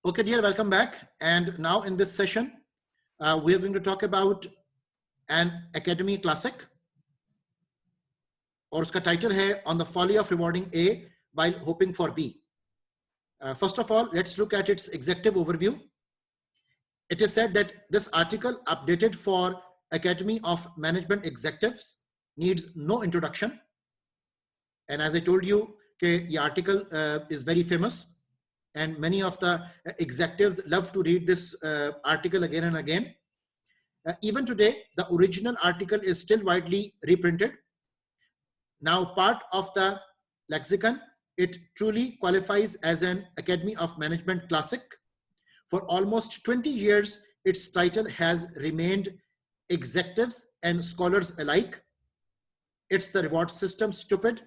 Okay, dear, welcome back. And now in this session, we are going to talk about an academy classic, और उसका title है On the Folly of Rewarding A while Hoping for B. First of all, let's look at its executive overview. It is said that this article, updated for Academy of Management Executives, needs no introduction. And as I told you, the article is very famous, and many of the executives love to read this article again and again. Even today, the original article is still widely reprinted. Now part of the lexicon, it truly qualifies as an Academy of Management classic. For almost 20 years, its title has remained executives and scholars alike. It's the reward system stupid.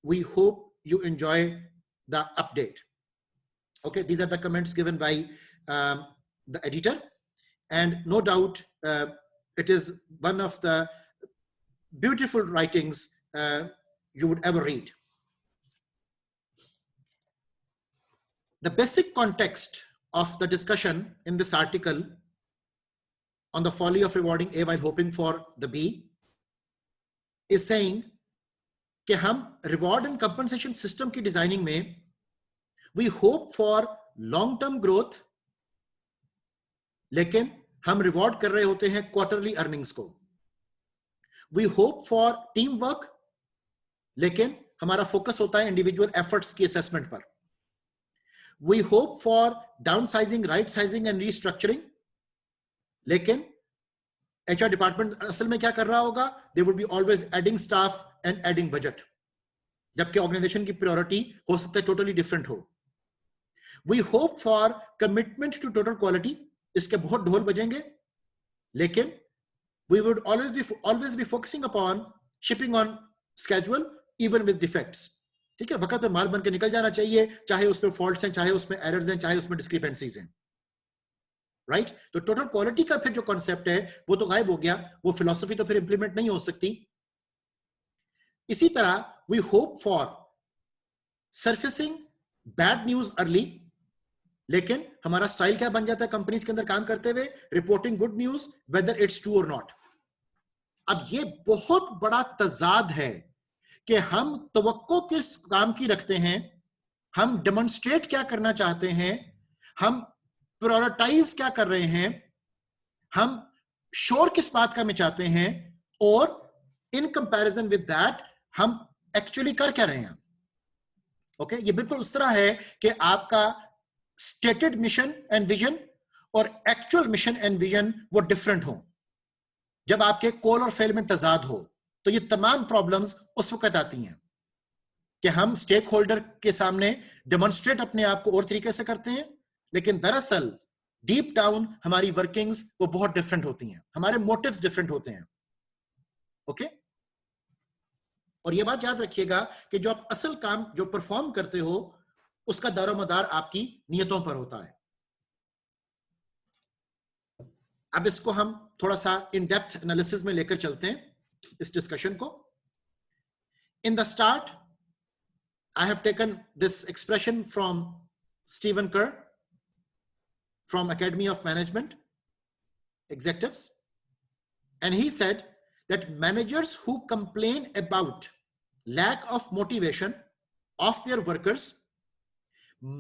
We hope you enjoy the update. Okay, these are the comments given by the editor, and no doubt it is one of the beautiful writings you would ever read. The basic context of the discussion in this article on the folly of rewarding A while hoping for the B is saying कि हम reward and compensation system की designing में we hope for long term growth, लेकिन हम reward कर रहे होते हैं quarterly earnings को. We hope for teamwork, लेकिन हमारा focus होता है individual efforts की assessment पर. We hope for downsizing, right sizing and restructuring, लेकिन HR department असल में क्या कर रहा होगा? They would be always adding staff and adding budget, जबकि organization की priority हो सकता है totally different हो. We hope for commitment to total quality, इसके बहुत ढोल बजेंगे, लेकिन we would always be focusing upon shipping on schedule even with defects. ठीक है, वक्त पे माल बन के निकल जाना चाहिए, चाहे उसमें faults हैं, चाहे उसमें errors हैं, चाहे उसमें discrepancies हैं. Right? तो total quality का फिर जो concept है वो तो गायब हो गया, वो philosophy तो फिर implement नहीं हो सकती. इसी तरह we hope for surfacing bad news early, लेकिन हमारा स्टाइल क्या बन जाता है कंपनीज के अंदर काम करते हुए? Reporting good news whether it's true और नॉट. अब ये बहुत बड़ा तजाद है कि हम तवक्को किस काम की रखते हैं, हम डेमोन्स्ट्रेट क्या करना चाहते हैं, हम प्रायोरिटाइज क्या कर रहे हैं, हम श्योर किस बात का में चाहते हैं, और इन कंपैरिजन विद दैट हम एक्चुअली कर क्या रहे हैं. ओके, ये बिल्कुल उस तरह है कि आपका स्टेटेड मिशन एंड विजन और एक्चुअल मिशन एंड विजन वो डिफरेंट हो. जब आपके कॉल और फेल में तजाद हो तो ये तमाम प्रॉब्लम्स उस वक्त आती हैं कि हम स्टेक होल्डर के सामने डेमोन्स्ट्रेट अपने आप को और तरीके से करते हैं, लेकिन दरअसल डीप डाउन हमारी वर्किंग्स वो बहुत डिफरेंट होती हैं, हमारे मोटिव्स डिफरेंट होते हैं. ओके, और ये बात याद रखिएगा कि जो आप असल काम जो परफॉर्म करते हो उसका दारोमदार आपकी नियतों पर होता है. अब इसको हम थोड़ा सा इन डेप्थ एनालिसिस में लेकर चलते हैं इस डिस्कशन को. In the start I have taken this expression from Steven कर from Academy of Management Executives, and he said that managers who complain about lack of motivation of their workers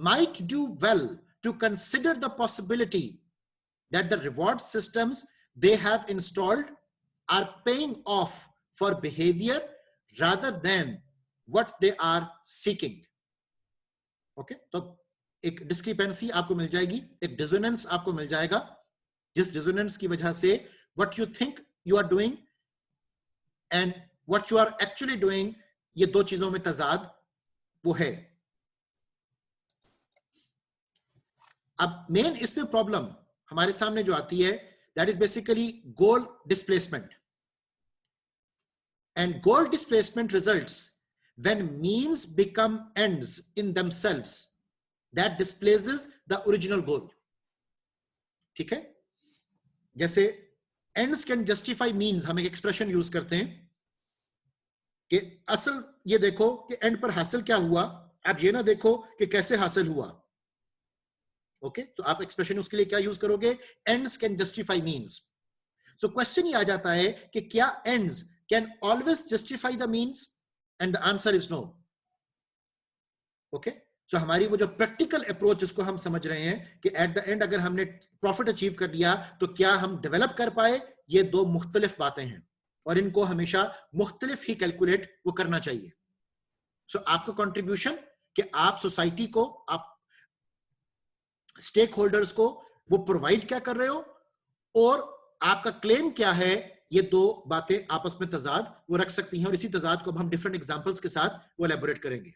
might do well to consider the possibility that the reward systems they have installed are paying off for behavior rather than what they are seeking. Okay, तो एक discrepancy आपको मिल जाएगी, एक dissonance आपको मिल जाएगा, जिस dissonance की वजह से what you think you are doing and what you are actually doing, ये दो चीजों में तजाद वो है. अब मेन इसमें प्रॉब्लम हमारे सामने जो आती है, that is basically goal displacement. And goal displacement results when means become ends in themselves that displaces the original goal. ठीक है, जैसे एंड्स कैन जस्टिफाई मीन्स, हम एक एक्सप्रेशन यूज करते हैं कि असल ये देखो कि एंड पर हासिल क्या हुआ, अब ये ना देखो कि कैसे हासिल हुआ. ओके, तो आप एक्सप्रेशन उसके लिए क्या यूज करोगे? Ends can justify means. So question ये आ जाता है कि क्या ends can always justify the means? And the answer is no. Okay, so हमारी वो जो प्रैक्टिकल अप्रोच जिसको हम समझ रहे हैं कि एट द एंड अगर हमने प्रॉफिट अचीव कर लिया तो क्या हम डेवलप कर पाए, ये दो मुख्तलिफ बातें हैं और इनको हमेशा मुख्तलिफ ही कैलकुलेट वो करना चाहिए। सो आपका कंट्रीब्यूशन कि आप सोसाइटी को, आप स्टेक होल्डर्स को वो प्रोवाइड क्या कर रहे हो और आपका क्लेम क्या है, ये दो बातें आपस में तजाद वो रख सकती हैं और इसी तजाद को हम डिफरेंट एग्जांपल्स के साथ वो एलैबोरेट करेंगे।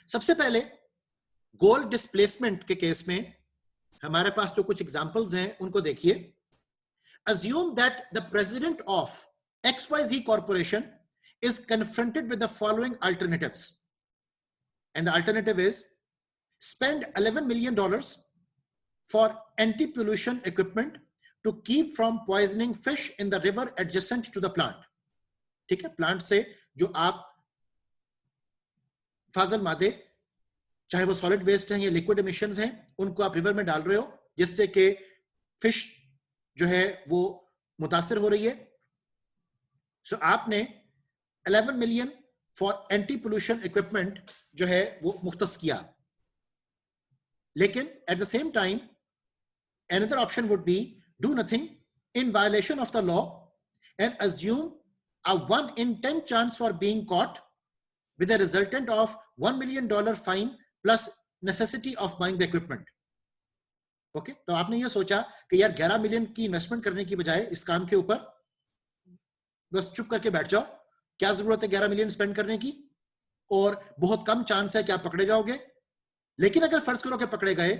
सबसे पहले गोल डिस्प्लेसमेंट के केस में हमारे पास जो कुछ एग्जांपल्स हैं उनको देखिए। Assume that the president of XYZ corporation is confronted with the following alternatives, and the alternative is spend $11 million for anti-pollution equipment to keep from poisoning fish in the river adjacent to the plant। ठीक है, plant से जो आप फाजल मादे, चाहे वो solid waste हैं या liquid emissions हैं, उनको आप रिवर में डाल रहे हो जिससे कि फिश जो है वो मुतासिर हो रही है। सो आपने 11 million for anti pollution equipment जो है वो मुख्तस किया, लेकिन at the same time another option would be do nothing in violation of the law and assume a 1 in 10 chance for being caught with a resultant of $1 million fine plus necessity of buying the equipment। Okay, तो आपने ये सोचा कि यार 11 million की investment करने की बजाय इस काम के ऊपर बस चुप करके बैठ जाओ, क्या जरूरत है 11 मिलियन स्पेंड करने की, और बहुत कम चांस है कि आप पकड़े जाओगे। लेकिन अगर फर्ज करो कि पकड़े गए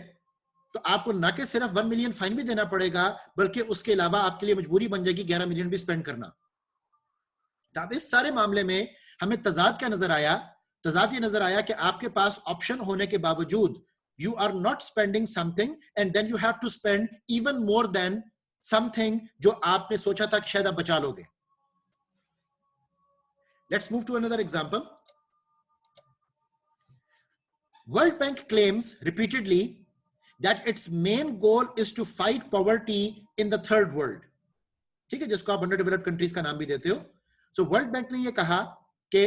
तो आपको ना कि सिर्फ 1 मिलियन फाइन भी देना पड़ेगा, बल्कि उसके अलावा आपके लिए मजबूरी बन जाएगी 11 मिलियन भी स्पेंड करना। अब इस सारे मामले में हमें तजाद क्या नजर आया? तजाद ये नजर आया कि आपके पास ऑप्शन होने के बावजूद you are not spending something and then you have to spend even more than something जो आपने सोचा था कि शायद आप बचा लोगे। Let's move to another example. World Bank claims repeatedly that its main goal is to fight poverty in the third world। ठीक है, जिसको आप अंडर डेवलप्ड कंट्रीज का नाम भी देते हो। सो वर्ल्ड बैंक ने ये कहा कि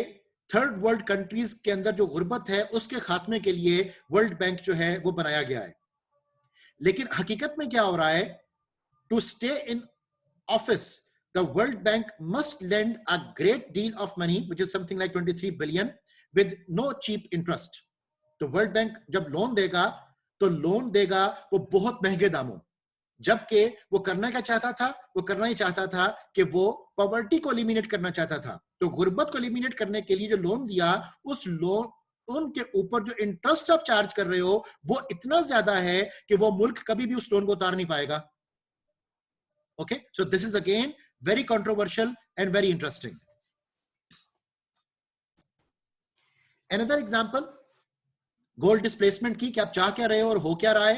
थर्ड वर्ल्ड कंट्रीज के अंदर जो गुर्बत है उसके खात्मे के लिए वर्ल्ड बैंक जो है वो बनाया गया है। लेकिन हकीकत में क्या हो रहा है? To stay in office the World Bank must lend a great deal of money which is something like 23 billion with no cheap interest. तो वर्ल्ड बैंक जब लोन देगा तो लोन देगा वो बहुत महंगे दामों, जबकि वो करना क्या चाहता था? वो करना ही चाहता था कि वो पॉवर्टी को एलिमिनेट करना चाहता था। तो गुर्बत को एलिमिनेट करने के लिए जो लोन दिया, उस लोन के ऊपर जो इंटरेस्ट आप चार्ज कर रहे हो वो इतना ज्यादा है कि वो मुल्क कभी भी उस लोन को उतार नहीं पाएगा। Okay, so this is again very controversial and very interesting. Another example goal displacement की, कि आप चाह क्या रहे हो और हो क्या रहा है,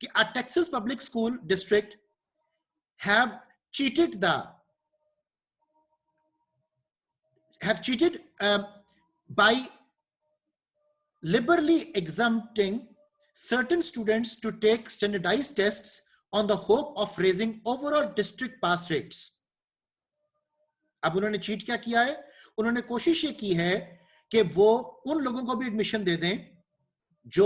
कि a Texas public school district have cheated by liberally exempting certain students to take standardized tests on the hope of raising overall district pass rates। अब उन्होंने चीट क्या किया है? उन्होंने कोशिश ये की है कि वो उन लोगों को भी एडमिशन दे दें जो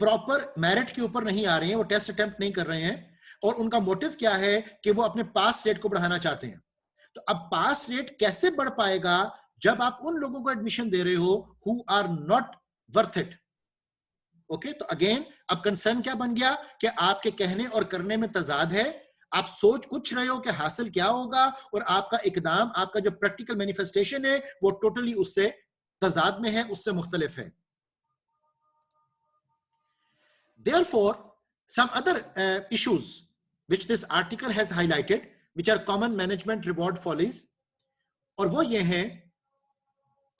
प्रॉपर मेरिट के ऊपर नहीं आ रहे हैं, वो टेस्ट अटेम्प्ट नहीं कर रहे हैं, और उनका मोटिव क्या है कि वो अपने पास रेट को बढ़ाना चाहते हैं। तो अब पास रेट कैसे बढ़ पाएगा जब आप उन लोगों को एडमिशन दे रहे हो who are not worth it. Okay, तो अगेन अब कंसर्न क्या बन गया कि आपके कहने और करने में तजाद है। आप सोच कुछ रहे हो कि हासिल क्या होगा, और आपका इकदाम, आपका जो प्रैक्टिकल मैनिफेस्टेशन है वो टोटली उससे तजाद में है, उससे मुख्तलिफ है। Therefore, some other issues which this article has highlighted, which are common management reward follies, और वो ये हैं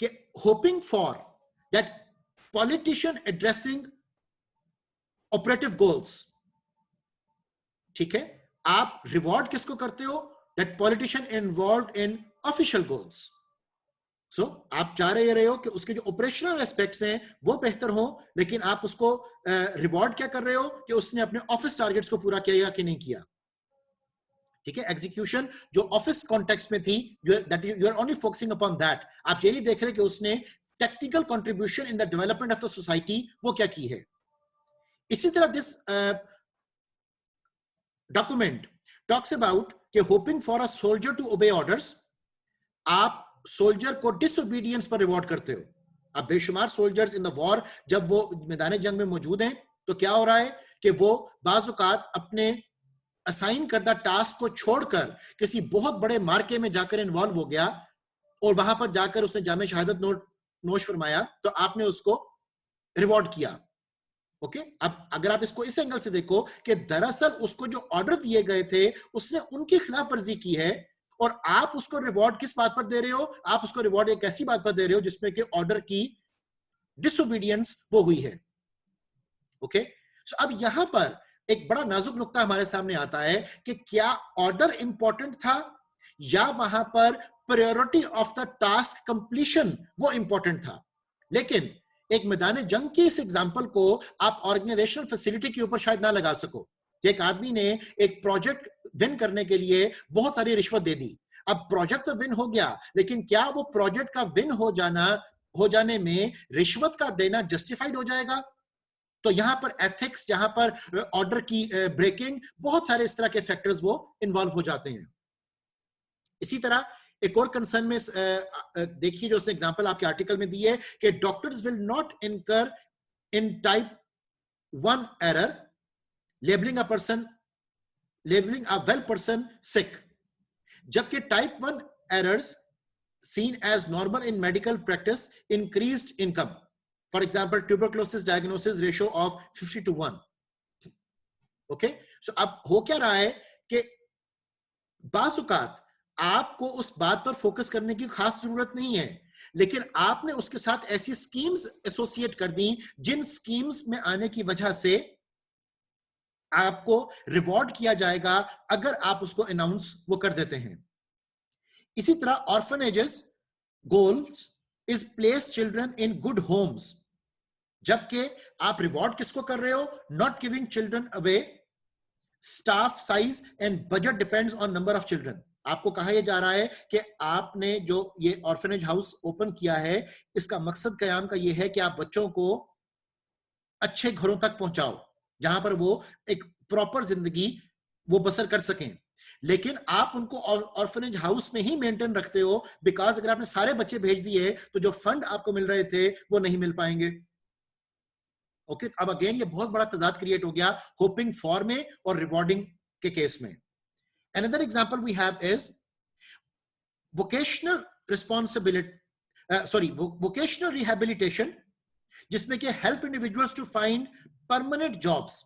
कि hoping for that politician addressing operative goals। ठीक है, आप रिवॉर्ड किसको करते हो? That politician involved in official goals। आप चाह रहे हो कि उसके जो ऑपरेशनल एस्पेक्ट्स हैं वो बेहतर हो, लेकिन आप उसको रिवॉर्ड क्या कर रहे हो कि उसने अपने ऑफिस टारगेट्स को पूरा किया या कि नहीं किया। ठीक है, एग्जीक्यूशन जो ऑफिस कॉन्टेक्स्ट में थी, you are only focusing upon that. आप ये नहीं देख रहे कि उसने technical contribution in the development of the society वो क्या की है। इसी तरह दिस डॉक्यूमेंट टॉक्स अबाउट कि hoping for a soldier to obey orders, आप सोल्जर को डिसओबीडियंस पर रिवॉर्ड करते हो। अब बेशुमार सोल्जर्स इन द वॉर जब वो मैदान जंग में मौजूद हैं तो क्या हो रहा है कि वो बाजुकात अपने असाइन करदा टास्क को छोड़कर किसी बहुत बड़े मार्के में जाकर इन्वॉल्व हो गया और वहां पर जाकर उसने जामे शहादत नोश फरमाया, तो आपने उसको रिवॉर्ड किया। ओके, अब अगर आप इसको इस एंगल से देखो कि दरअसल उसको जो ऑर्डर दिए गए थे उसने उनकी खिलाफ वर्जी की है, और आप उसको रिवॉर्ड किस बात पर दे रहे हो? आप उसको रिवॉर्ड एक ऐसी बात पर दे रहे हो जिसमें कि ऑर्डर की डिसोबीडियंस वो हुई है। ओके, सो अब यहां पर एक बड़ा नाजुक नुक्ता हमारे सामने आता है कि क्या ऑर्डर इंपॉर्टेंट था या वहां पर priority of the task completion वो इंपॉर्टेंट था। लेकिन एक मैदान जंग की इस एग्जांपल को आप ऑर्गेनाइजेशनल फैसिलिटी के ऊपर शायद ना लगा सको। एक आदमी ने एक प्रोजेक्ट विन करने के लिए बहुत सारी रिश्वत दे दी। अब प्रोजेक्ट तो विन हो गया, लेकिन क्या वो प्रोजेक्ट का विन हो जाने में रिश्वत का देना जस्टिफाइड हो जाएगा? तो यहां पर एथिक्स, जहां पर ऑर्डर की ब्रेकिंग, बहुत सारे इस तरह के फैक्टर्स वो इन्वॉल्व हो जाते हैं। इसी तरह एक और कंसर्न में देखिए जो उसने एग्जांपल आपके आर्टिकल में दी है कि doctors will not incur in type 1 error labelling a well person sick, जबकि type 1 errors seen as normal in medical practice increased income. For example, tuberculosis diagnosis ratio of 50 to 1. Okay, so अब हो क्या रहा है कि बाजुकात आपको उस बात पर फोकस करने की खास जरूरत नहीं है, लेकिन आपने उसके साथ ऐसी स्कीम्स एसोसिएट कर दी जिन स्कीम्स में आने की वजह से आपको रिवॉर्ड किया जाएगा अगर आप उसको अनाउंस वो कर देते हैं। इसी तरह orphanages goals is place children in good homes, जबकि आप रिवॉर्ड किसको कर रहे हो? Not giving children away, staff size and budget depends on number of children. आपको कहा यह जा रहा है कि आपने जो ये ऑर्फनेज हाउस ओपन किया है इसका मकसद कयाम का यह है कि आप बच्चों को अच्छे घरों तक पहुंचाओ जहां पर वो एक प्रॉपर जिंदगी वो बसर कर सकें, लेकिन आप उनको ऑर्फनेज हाउस में ही मेंटेन रखते हो बिकॉज अगर आपने सारे बच्चे भेज दिए तो जो फंड आपको मिल रहे थे वो नहीं मिल पाएंगे। ओके, अब अगेन ये बहुत बड़ा तजाद क्रिएट हो गया होपिंग फॉर में और रिवॉर्डिंग के केस में। Another example we have is vocational vocational rehabilitation, जिसमें कि help individuals to find permanent jobs,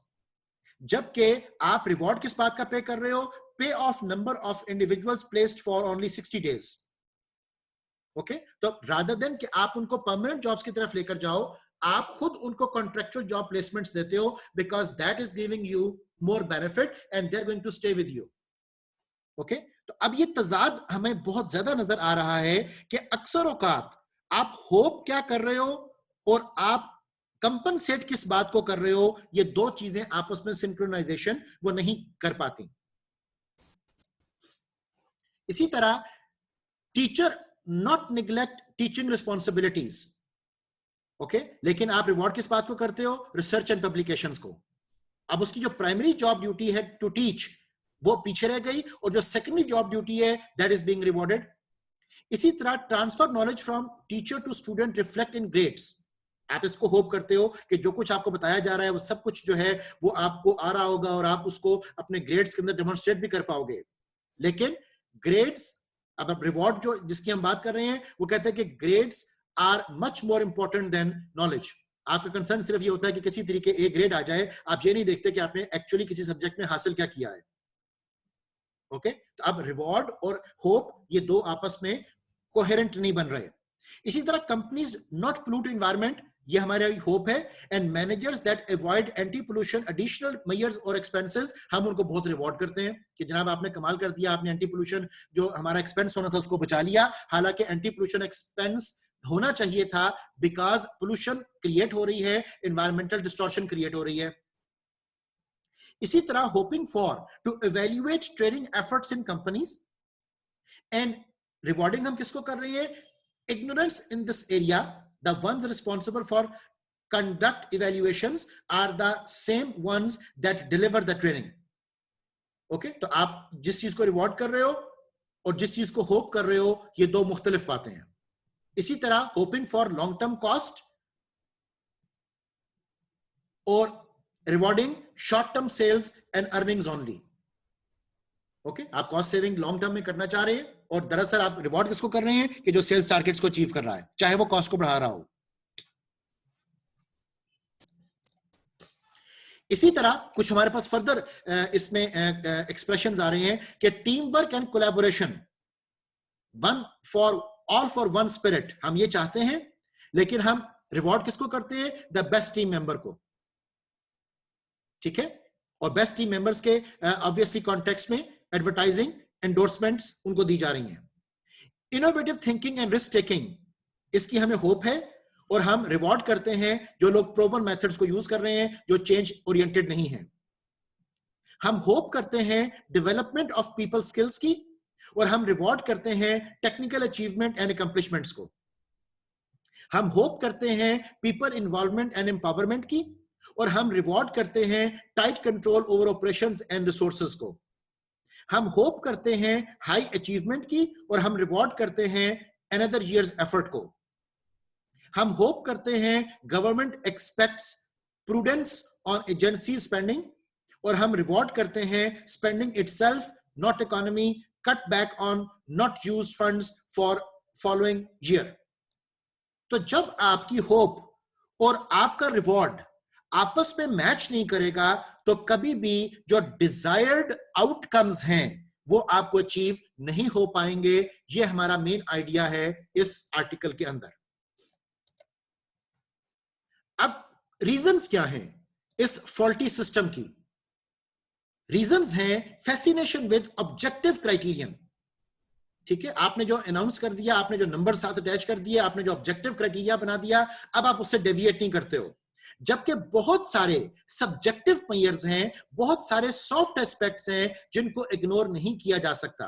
जबकि आप रिवॉर्ड किस बात का पे कर रहे हो? पे of number of individuals placed for only 60 days. Okay, तो रादर देन कि आप उनको परमानेंट जॉब्स की तरफ लेकर जाओ, आप खुद उनको कॉन्ट्रेक्चुअल जॉब प्लेसमेंट्स देते हो because that is giving you more benefit and they are going to stay with you. Okay, तो अब ये तजाद हमें बहुत ज्यादा नजर आ रहा है कि अक्सर औकात आप होप क्या कर रहे हो और आप कंपनसेट किस बात को कर रहे हो, ये दो चीजें आपस में सिंक्रोनाइजेशन वो नहीं कर पाती। इसी तरह teacher not neglect teaching responsibilities. Okay, लेकिन आप रिवॉर्ड किस बात को करते हो? रिसर्च एंड पब्लिकेशंस को। अब उसकी जो प्राइमरी जॉब ड्यूटी है टू टीच वो पीछे रह गई और जो सेकेंडरी जॉब ड्यूटी है दैट इज बीइंग रिवॉर्डेड। इसी तरह transfer knowledge from teacher to student reflect in grades. आप इसको होप करते हो कि जो कुछ आपको बताया जा रहा है वो सब कुछ जो है वो आपको आ रहा होगा और आप उसको अपने ग्रेड्स के अंदर डेमोन्स्ट्रेट भी कर पाओगे, लेकिन ग्रेड्स, अब रिवॉर्ड जो जिसकी हम बात कर रहे हैं वो कहते हैं कि grades are much more important than knowledge. आपका कंसर्न सिर्फ ये होता है कि किसी तरीके ए ग्रेड आ जाए, आप ये नहीं देखते कि आपने एक्चुअली किसी सब्जेक्ट में हासिल क्या किया है। ओके, तो अब रिवॉर्ड और होप ये दो आपस में कोहेरेंट नहीं बन रहे। इसी तरह कंपनीज नॉट पोल्यूट एनवायरनमेंट ये हमारी होप है। And managers that avoid anti pollution additional measures और एक्सपेंसेस, हम उनको बहुत रिवॉर्ड करते हैं कि जनाब आपने कमाल कर दिया, आपने एंटी पोल्यूशन जो हमारा एक्सपेंस होना था उसको बचा लिया। हालांकि एंटी पोल्यूशन एक्सपेंस होना चाहिए था, बिकॉज पोल्यूशन क्रिएट हो रही है, एनवायरमेंटल डिस्टॉर्शन क्रिएट हो रही है। इसी तरह hoping for to evaluate training efforts in companies and rewarding हम किसको कर रहे हैं? ignorance in this area, the ones responsible for conduct evaluations are the same ones that deliver the training. Okay, तो आप जिस चीज को रिवॉर्ड कर रहे हो और जिस चीज को होप कर रहे हो, ये दो मुख्तलिफ बातें हैं। इसी तरह hoping for long term cost और rewarding short term sales and earnings only. Okay, आप कॉस्ट सेविंग लॉन्ग टर्म में करना चाह रहे हैं और दरअसल आप रिवॉर्ड किसको कर रहे हैं? कि जो सेल्स टारगेट्स को अचीव कर रहा है, चाहे वो कॉस्ट को बढ़ा रहा हो। इसी तरह कुछ हमारे पास फर्दर इसमें एक्सप्रेशंस आ रहे हैं कि team work and collaboration, one for all for one spirit, हम ये चाहते हैं, लेकिन हम रिवॉर्ड किसको करते हैं? द बेस्ट टीम मेंबर को। ठीक है, और बेस्ट टीम मेंबर्स के ऑब्वियसली कॉन्टेक्स्ट में एडवर्टाइजिंग एंडोर्समेंट्स उनको दी जा रही हैं। Innovative thinking and risk taking, इसकी हमें होप है और हम रिवॉर्ड करते हैं जो लोग प्रूवन मेथड्स को यूज कर रहे हैं, जो चेंज ओरिएंटेड नहीं है। हम होप करते हैं डेवलपमेंट ऑफ पीपल स्किल्स की, और हम रिवॉर्ड करते हैं टेक्निकल अचीवमेंट एंड अकम्प्लिशमेंट्स को। हम होप करते हैं पीपल इन्वॉल्वमेंट एंड एम्पावरमेंट की, और हम रिवॉर्ड करते हैं tight control over operations and resources को। हम होप करते हैं हाई अचीवमेंट की, और हम रिवॉर्ड करते हैं अनदर ईयर्स एफर्ट को। हम होप करते हैं government aspects prudence on agency spending, और हम रिवॉर्ड करते हैं spending itself not economy, cut back on not used funds for following year. तो जब आपकी होप और आपका रिवॉर्ड आपस में मैच नहीं करेगा, तो कभी भी जो डिजायर्ड आउटकम्स हैं वो आपको अचीव नहीं हो पाएंगे। ये हमारा मेन आइडिया है इस आर्टिकल के अंदर। अब रीजंस क्या हैं इस फॉल्टी सिस्टम की? रीजंस हैं फैसिनेशन विद ऑब्जेक्टिव क्राइटेरियन। ठीक है, आपने जो अनाउंस कर दिया, आपने जो नंबर साथ अटैच कर दिया, आपने जो ऑब्जेक्टिव क्राइटेरिया बना दिया, अब आप उससे डेविएट नहीं करते हो। जबकि बहुत सारे सब्जेक्टिव मेजर्स हैं, बहुत सारे सॉफ्ट एस्पेक्ट्स हैं जिनको इग्नोर नहीं किया जा सकता।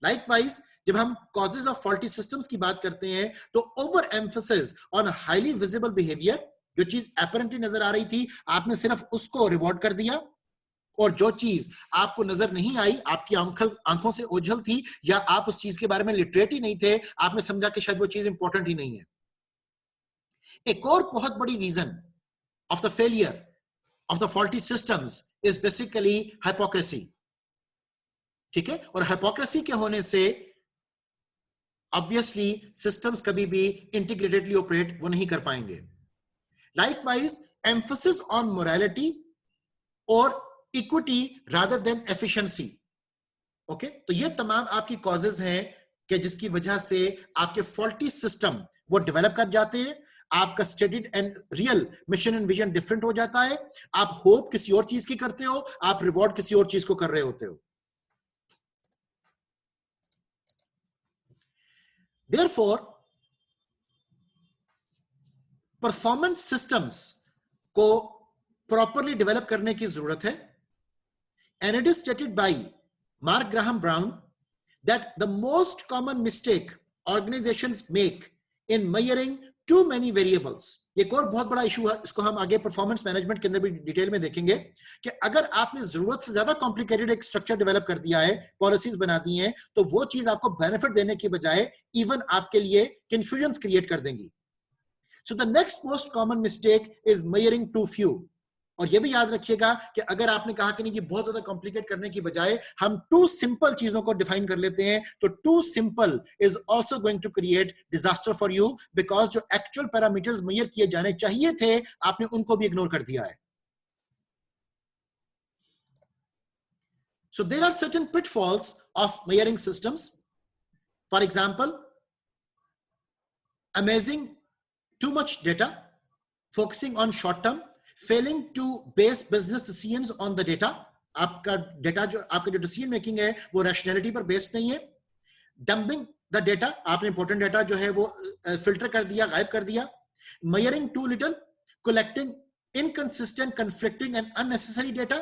लाइकवाइज जब हम कॉजेज ऑफ फॉल्टी सिस्टम्स की बात करते हैं, तो over emphasis on highly visible behaviour, जो चीज एपरेंटली नजर आ रही थी आपने सिर्फ उसको रिवॉर्ड कर दिया, और जो चीज आपको नजर नहीं आई, आपकी आंखों से ओझल थी, या आप उस चीज के बारे में लिटरेट ही नहीं थे, आपने समझा कि शायद वो चीज इंपॉर्टेंट ही नहीं है। एक और बहुत बड़ी reason of the failure of the faulty systems is basically hypocrisy. ठीक है, और हाइपोक्रेसी के होने से ऑब्वियसली सिस्टम्स कभी भी इंटीग्रेटेडली ऑपरेट वो नहीं कर पाएंगे। लाइकवाइज एम्फसिस ऑन मोरालिटी और equity rather than efficiency. Okay, तो ये तमाम आपकी कॉजेज हैं कि जिसकी वजह से आपके फॉल्टी सिस्टम वो डेवलप कर जाते हैं, आपका stated and real mission and vision different हो जाता है, आप होप किसी और चीज की करते हो, आप रिवॉर्ड किसी और चीज को कर रहे होते हो। Therefore, परफॉर्मेंस सिस्टम्स को प्रॉपरली डेवलप करने की जरूरत है। And it is stated by Mark Graham Brown that the most common mistake organizations make in measuring too many variables. एक और बहुत बड़ा इशू है, इसको हम आगे परफॉर्मेंस मैनेजमेंट के अंदर भी डिटेल में देखेंगे, कि अगर आपने जरूरत से ज्यादा कॉम्प्लिकेटेड एक स्ट्रक्चर डेवलप कर दिया है, पॉलिसीज बना दी हैं, तो वो चीज आपको बेनिफिट देने की बजाय इवन आपके लिए कंफ्यूजन क्रिएट कर देंगी। So the next most common mistake is measuring too few. और ये भी याद रखिएगा कि अगर आपने कहा कि नहीं कि बहुत ज्यादा कॉम्प्लिकेट करने की बजाय हम टू सिंपल चीजों को डिफाइन कर लेते हैं, तो too simple is also going to create disaster for you, because जो एक्चुअल पैरामीटर्स मेजर किए जाने चाहिए थे आपने उनको भी इग्नोर कर दिया है। So there are certain pitfalls of measuring systems. For example, amazing too much data, focusing on short term, failing to base business decisions on the data. आपका डेटा जो आपका जो डिसीजन मेकिंग है वो रैशनैलिटी पर बेस्ड नहीं है. Dumping the data, आपने इंपॉर्टेंट डेटा जो है वो फिल्टर कर दिया, गायब कर दिया. Measuring too little, collecting inconsistent, conflicting and unnecessary data,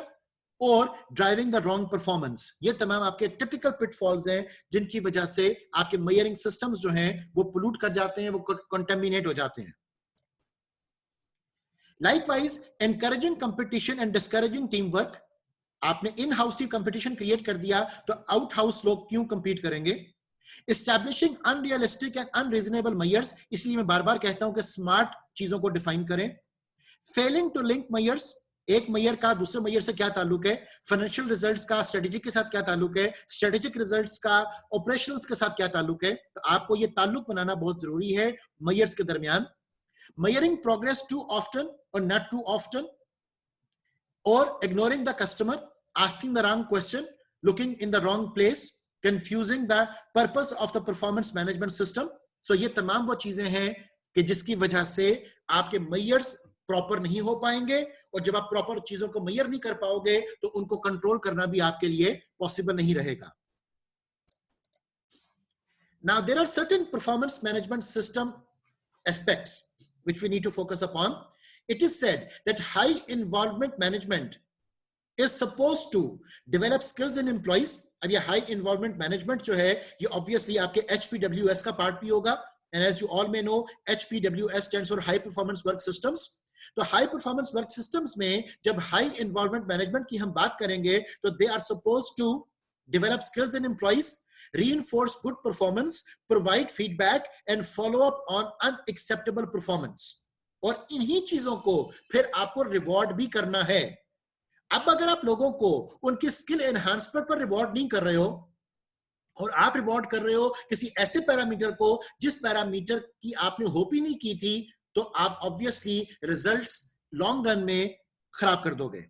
और ड्राइविंग द रॉन्ग परफॉर्मेंस. ये तमाम आपके टिपिकल पिटफॉल्स हैं जिनकी वजह से आपके मेजरिंग सिस्टम्स जो हैं वो पोल्यूट कर जाते हैं, वो कंटेमिनेट हो जाते हैं. Likewise encouraging competition and discouraging team work. आपने इन हाउस ही कंपटीशन क्रिएट कर दिया तो आउट हाउस लोग क्यों कंपीट करेंगे. Establishing unrealistic and unreasonable measures, इसलिए मैं बार बार कहता हूं कि स्मार्ट चीजों को डिफाइन करें. फेलिंग टू लिंक मेजर्स, एक मेजर का दूसरे मेजर से क्या ताल्लुक है, फाइनेंशियल रिजल्ट्स का स्ट्रेटेजिक के साथ क्या ताल्लुक है, स्ट्रेटेजिक रिजल्ट्स का ऑपरेशंस के साथ क्या ताल्लुक है. तो आपको ये ताल्लुक बनाना बहुत जरूरी है मेजर्स के दरमियान. मेजरिंग प्रोग्रेस टू ऑफ्टन और नॉट टू ऑफ्टन, और ignoring the customer, asking the wrong question, looking in the wrong place, confusing the purpose of the performance management system. So ये तमाम वो चीजें हैं कि जिसकी वजह से आपके मेजर्स प्रॉपर नहीं हो पाएंगे, और जब आप प्रॉपर चीजों को मेजर नहीं कर पाओगे तो उनको कंट्रोल करना भी आपके लिए पॉसिबल नहीं रहेगा. Now there are certain performance management system aspects which we need to focus upon. It is said that high involvement management is supposed to develop skills in employees. अब ये high involvement management जो है ये obviously आपके HPWS का part भी होगा, and as you all may know HPWS stands for high performance work systems. तो हाई परफॉर्मेंस वर्क सिस्टम्स में जब हाई इन्वॉल्वमेंट मैनेजमेंट की हम बात करेंगे तो they are supposed to develop skills in employees, reinforce good performance, provide feedback and follow up on unacceptable performance. और इन्हीं चीजों को फिर आपको रिवॉर्ड भी करना है. अब अगर आप लोगों को उनकी स्किल एनहांसमेंट पर रिवॉर्ड नहीं कर रहे हो और आप रिवॉर्ड कर रहे हो किसी ऐसे पैरामीटर को जिस पैरामीटर की आपने होप ही नहीं की थी, तो आप ऑब्वियसली रिजल्ट्स लॉन्ग रन में खराब कर दोगे.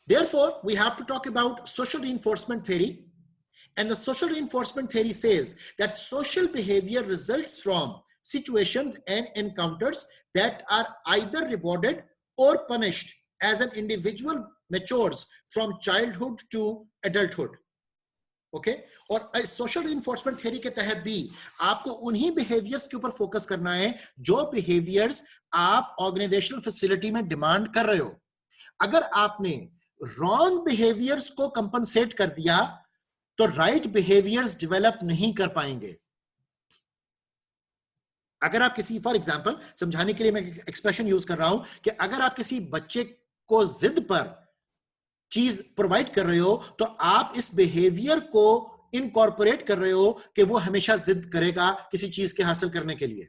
Therefore, we have to talk about social reinforcement theory, and the social reinforcement theory says that social behavior results from situations and encounters that are either rewarded or punished as an individual matures from childhood to adulthood. Okay और social reinforcement theory के तहत भी आपको उन्हीं behaviours के ऊपर focus करना है जो बिहेवियर्स आप ऑर्गेनाइजेशनल फैसिलिटी में डिमांड कर रहे हो. अगर आपने रॉन्ग बिहेवियर्स को कंपनसेट कर दिया तो राइट बिहेवियर्स डेवलप नहीं कर पाएंगे. अगर आप किसी, फॉर एग्जांपल समझाने के लिए मैं एक्सप्रेशन यूज कर रहा हूं कि अगर आप किसी बच्चे को जिद पर चीज प्रोवाइड कर रहे हो तो आप इस बिहेवियर को इनकॉर्पोरेट कर रहे हो कि वो हमेशा जिद करेगा किसी चीज के हासिल करने के लिए.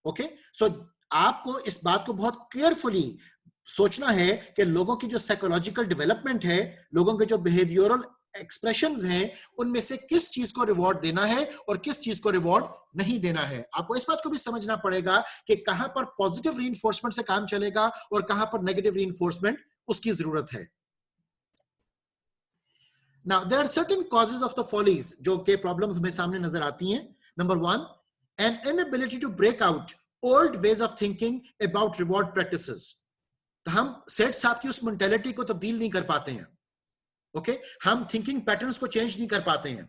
ओके सो आपको इस बात को बहुत केयरफुली सोचना है कि लोगों की जो साइकोलॉजिकल डेवलपमेंट है, लोगों के जो बिहेवियरल एक्सप्रेशंस हैं, उनमें से किस चीज को रिवॉर्ड देना है और किस चीज को रिवॉर्ड नहीं देना है. आपको इस बात को भी समझना पड़ेगा कि कहां पर पॉजिटिव रीइंफोर्समेंट से काम चलेगा और कहां पर नेगेटिव रीइंफोर्समेंट उसकी जरूरत है. Now there are certain causes of the follies जो के प्रॉब्लम्स में सामने नजर आती हैं. Number 1, an inability to break out old ways of thinking about reward practices. तो हम सेठ साहब की उस मेंटालिटी को तब्दील नहीं कर पाते हैं. ओके हम थिंकिंग पैटर्न्स को चेंज नहीं कर पाते हैं.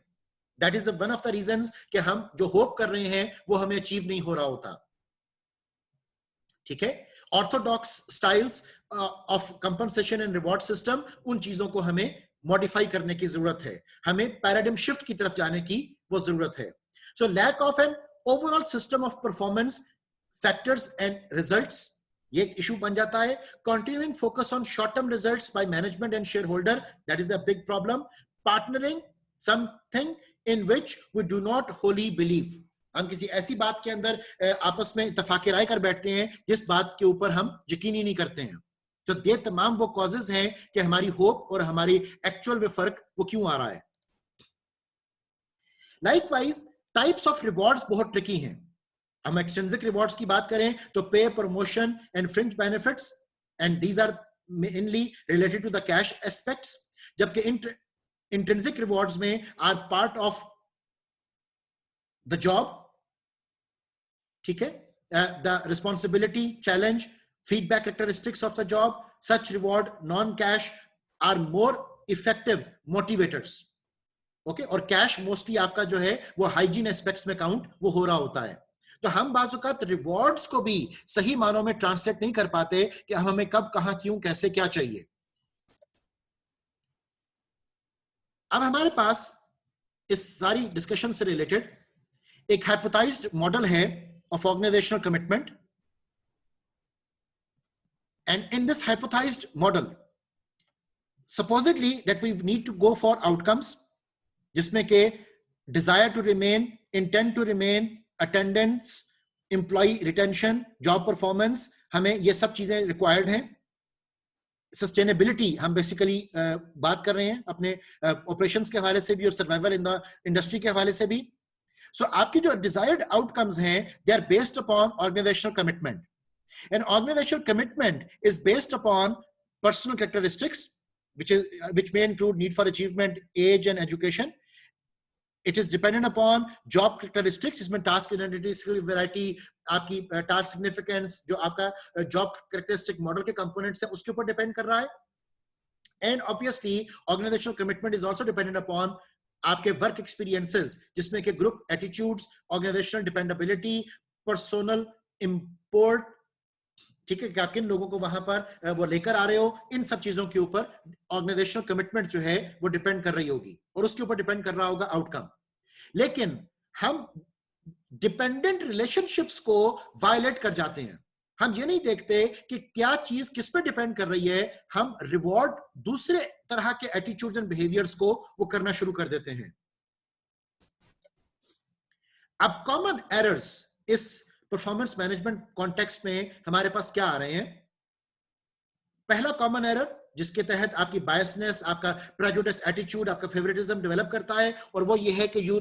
That is one of the reasons कि हम जो होप कर रहे हैं वो हमें अचीव नहीं हो रहा होता. ठीक है, Orthodox styles of compensation and reward system, उन चीजों को हमें मॉडिफाई करने की जरूरत है. हमें पैराडिम शिफ्ट की तरफ जाने की वो जरूरत है. So lack of an overall system of performance factors and results, ये एक इशू बन जाता है. Continuing focus on short term results by management and shareholder, that is the big problem. Partnering something in which we do not wholly believe, हम किसी ऐसी बात के अंदर आपस में इत्तेफाक राय कर बैठते हैं जिस बात के ऊपर हम यकीन ही नहीं करते हैं. तो ये तमाम वो कॉजेज हैं कि हमारी होप और हमारी एक्चुअल में फर्क वो क्यों आ रहा है. लाइकवाइज टाइप्स ऑफ रिवॉर्ड्स बहुत ट्रिकी हैं. हम एक्सट्रिंसिक रिवॉर्ड्स की बात करें तो pay, promotion and fringe benefits, and these are mainly related to the cash aspects. जबकि इंट्रिंसिक रिवॉर्ड्स में are part of the job, ठीक है, the responsibility, challenge, feedback characteristics of the job, such reward non-cash are more effective motivators. Okay, और cash mostly आपका जो है वो hygiene aspects में काउंट वो हो रहा होता है। तो हम बाजुकात रिवॉर्ड्स को भी सही मानों में ट्रांसलेट नहीं कर पाते कि हम हमें कब, कहां, क्यों, कैसे, क्या चाहिए। अब हमारे पास इस सारी डिस्कशन से रिलेटेड एक हाइपोथेसाइज्ड मॉडल है of organizational commitment. And in this hypothesized model, supposedly that we need to go for outcomes, जिसमें के desire to remain, intent to remain, attendance, employee retention, job performance, हमें ये सब चीजें required हैं। Sustainability हम basically बात कर रहे हैं अपने operations के हवाले से भी और survival in the industry के हवाले से भी। So आपकी जो desired outcomes हैं, they are based upon organizational commitment. An organizational commitment is based upon personal characteristics, which may include need for achievement, age, and education. It is dependent upon job characteristics, इसमें task identity, skill variety, आपकी task significance, जो आपका job characteristic model के components हैं, उसके ऊपर depend कर रहा है. And obviously, organizational commitment is also dependent upon आपके work experiences, जिसमें के group attitudes, organizational dependability, personal import, ठीक है, कि आप किन लोगों को वहां पर वो लेकर आ रहे हो, इन सब चीजों के ऊपर ऑर्गेनाइजेशनल कमिटमेंट जो है वो डिपेंड कर रही होगी और उसके ऊपर डिपेंड कर रहा होगा आउटकम। लेकिन हम डिपेंडेंट रिलेशनशिप्स को वायलेट कर जाते हैं। हम ये नहीं देखते कि क्या चीज किस पे डिपेंड कर रही है, हम रिवॉर्ड दूसरे तरह के एटीट्यूड्स एंड बिहेवियर्स को वो करना शुरू कर देते हैं। अब कॉमन एरर्स इस परफॉर्मेंस मैनेजमेंट कॉन्टेक्स्ट में हमारे पास क्या आ रहे हैं? पहला कॉमन एरर जिसके तहत आपकी बायसनेस, आपका प्रेजुडिस एटीट्यूड, आपका फेवरेटिज्म डेवलप करता है, और वो ये है कि you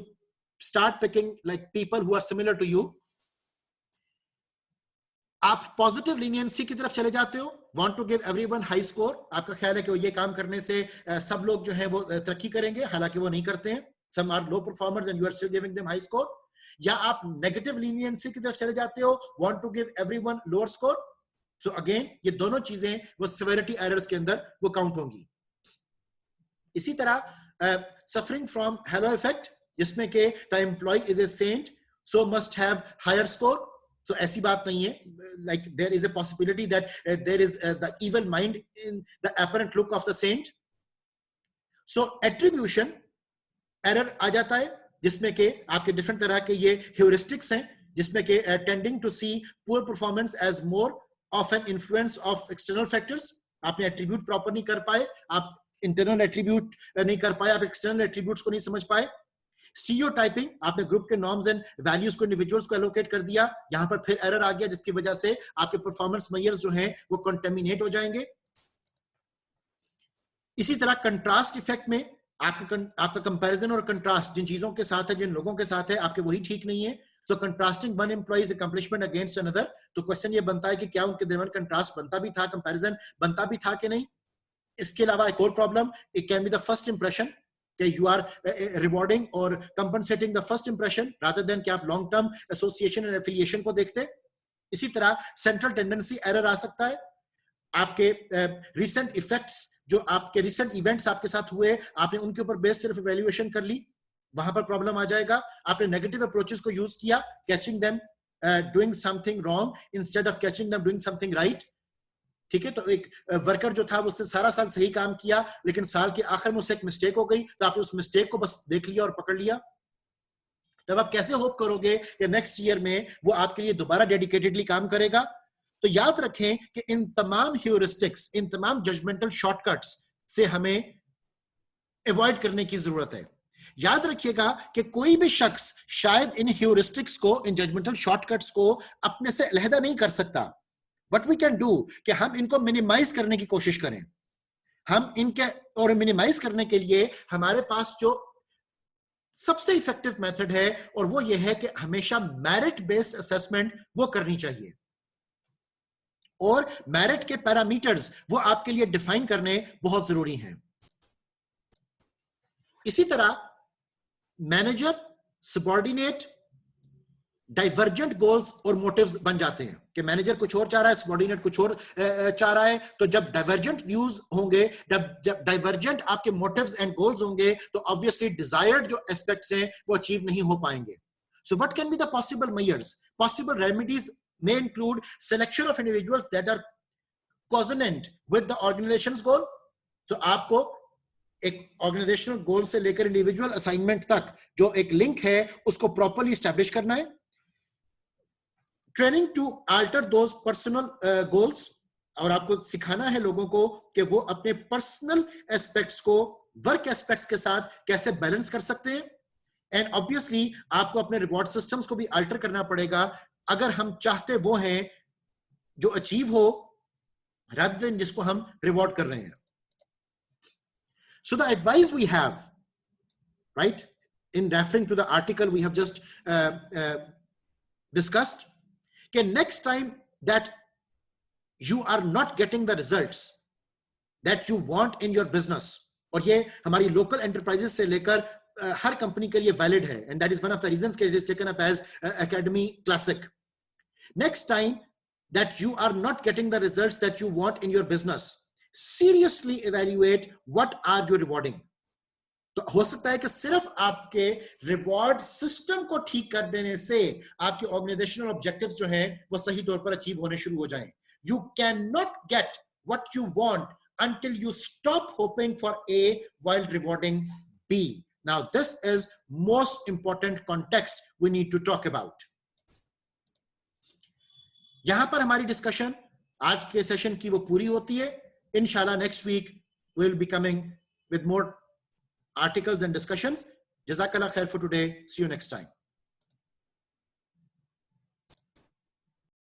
start picking like people who are similar to you. आप पॉजिटिव लीनियंसी की तरफ चले जाते हो, want to give everyone high score. आपका ख्याल है कि ये काम करने से सब लोग जो है वो तरक्की करेंगे, हालांकि वो नहीं करते हैं। Some are low performers and you are still giving them high score. या आप नेगेटिव लीनियंसी की तरफ चले जाते हो, want to give everyone lower score. So again ये दोनों चीजें वो सेवेरिटी एरर्स के अंदर वो काउंट होंगी। इसी तरह सफरिंग फ्रॉम हेलो इफेक्ट, जिसमें के the employee is a saint so must have higher score. So ऐसी बात नहीं है, like there is a possibility that there is the evil mind in the apparent look of the saint. So attribution error आ जाता है, जिसमें के आपके डिफरेंट तरह के ये ह्यूरिस्टिक्स हैं, जिसमें के tending to see poor performance as more of an influence of external factors. आपने एट्रीब्यूट प्रॉपर नहीं कर पाए, आप इंटरनल एट्रीब्यूट नहीं कर पाए, आप एक्सटर्नल एट्रीब्यूट्स को नहीं समझ पाए। स्टीरियोटाइपिंग, आपने ग्रुप के नॉर्म्स एंड वैल्यूज को इंडिविजुअल्स को एलोकेट कर दिया, यहां पर फिर एरर आ गया, जिसकी वजह से आपके परफॉर्मेंस मेजर्स जो हैं वो कंटेमिनेट हो जाएंगे। इसी तरह कंट्रास्ट इफेक्ट में आपका कंपैरिजन और कंट्रास्ट जिन चीजों के साथ है, जिन लोगों के साथ है, आपके वही ठीक नहीं है। So contrasting one employee's accomplishment against another, तो क्वेश्चन ये बनता है कि क्या उनके दरमियान कंट्रास्ट बनता भी था, कंपैरिजन बनता भी था कि नहीं। इसके अलावा एक और problem, it can be the first impression, कि यू आर रिवॉर्डिंग और compensating the first impression rather than कि आप long term association and affiliation को देखते। इसी तरह सेंट्रल टेंडेंसी एरर आ सकता है। आपके रिसेंट इफेक्ट्स, जो आपके रिसेंट इवेंट्स आपके साथ हुए, आपने उनके ऊपर बेस सिर्फ इवैल्यूएशन कर ली, वहां पर प्रॉब्लम आ जाएगा। आपने नेगेटिव अप्रोचेस को यूज किया, catching them doing something wrong instead of catching them doing something right. ठीक है, तो एक वर्कर जो था वो उससे सारा साल सही काम किया, लेकिन साल के आखिर में उससे एक मिस्टेक हो गई, तो आपने उस मिस्टेक को बस देख लिया और पकड़ लिया। तब आप कैसे होप करोगे कि नेक्स्ट ईयर में वो आपके लिए दोबारा डेडिकेटेडली काम करेगा? तो याद रखें कि इन तमाम ह्यूरिस्टिक्स, इन तमाम जजमेंटल शॉर्टकट्स से हमें अवॉइड करने की जरूरत है। याद रखिएगा कि कोई भी शख्स शायद इन ह्यूरिस्टिक्स को, इन जजमेंटल शॉर्टकट्स को अपने से अलहदा नहीं कर सकता। व्हाट वी कैन डू कि हम इनको मिनिमाइज करने की कोशिश करें। हम इनके और मिनिमाइज करने के लिए हमारे पास जो सबसे इफेक्टिव मेथड है, और वो ये है कि हमेशा मेरिट बेस्ड असेसमेंट वो करनी चाहिए, और मेरिट के पैरामीटर्स वो आपके लिए डिफाइन करने बहुत जरूरी हैं। इसी तरह मैनेजर, सबऑर्डिनेट, डाइवर्जेंट गोल्स और मोटिव्स बन जाते हैं कि मैनेजर कुछ और चाह रहा है, सबऑर्डिनेट कुछ और चाह रहा है। तो जब डाइवर्जेंट व्यूज होंगे, जब डाइवर्जेंट आपके मोटिव्स एंड गोल्स होंगे, तो ऑब्वियसली डिजायर्ड जो एस्पेक्ट्स हैं वो अचीव नहीं हो पाएंगे। So what can be the possible measures? Possible remedies may include selection of individuals that are consonant with the organization's goal. तो आपको एक ऑर्गेनाइजेशनल गोल से लेकर इंडिविजुअल असाइनमेंट तक जो एक लिंक है उसको प्रॉपर्ली एस्टैब्लिश करना है। Training to alter those personal goals, और आपको सिखाना है लोगों को कि वो अपने पर्सनल एस्पेक्ट्स को वर्क एस्पेक्ट्स के साथ कैसे बैलेंस कर सकते हैं। एंड ऑब्वियसली आपको अपने रिवॉर्ड सिस्टम्स को भी अल्टर करना पड़ेगा अगर हम चाहते वो हैं जो अचीव हो rather than जिसको हम रिवॉर्ड कर रहे हैं। So the advice we have, right, in referring to the article we have just discussed, कि next time that you are not getting the results that you want in your business, और ये हमारी local enterprises से लेकर हर company के लिए valid है, and that is one of the reasons it is taken up as Academy Classic. Next time that you are not getting the results that you want in your business, seriously evaluate what are you rewarding. तो हो सकता है कि सिर्फ आपके reward system को ठीक कर देने से आपके ऑर्गेनाइजेशनल ऑब्जेक्टिव्स जो है वो सही तौर पर अचीव होने शुरू हो जाएं। You cannot get what you want until you stop hoping for A while rewarding B. Now this is most important context we need to talk about. यहां पर हमारी डिस्कशन आज के सेशन की वो पूरी होती है। इंशाल्लाह next week will be coming with more articles and discussions. Jazakallah khair for today. See you next time.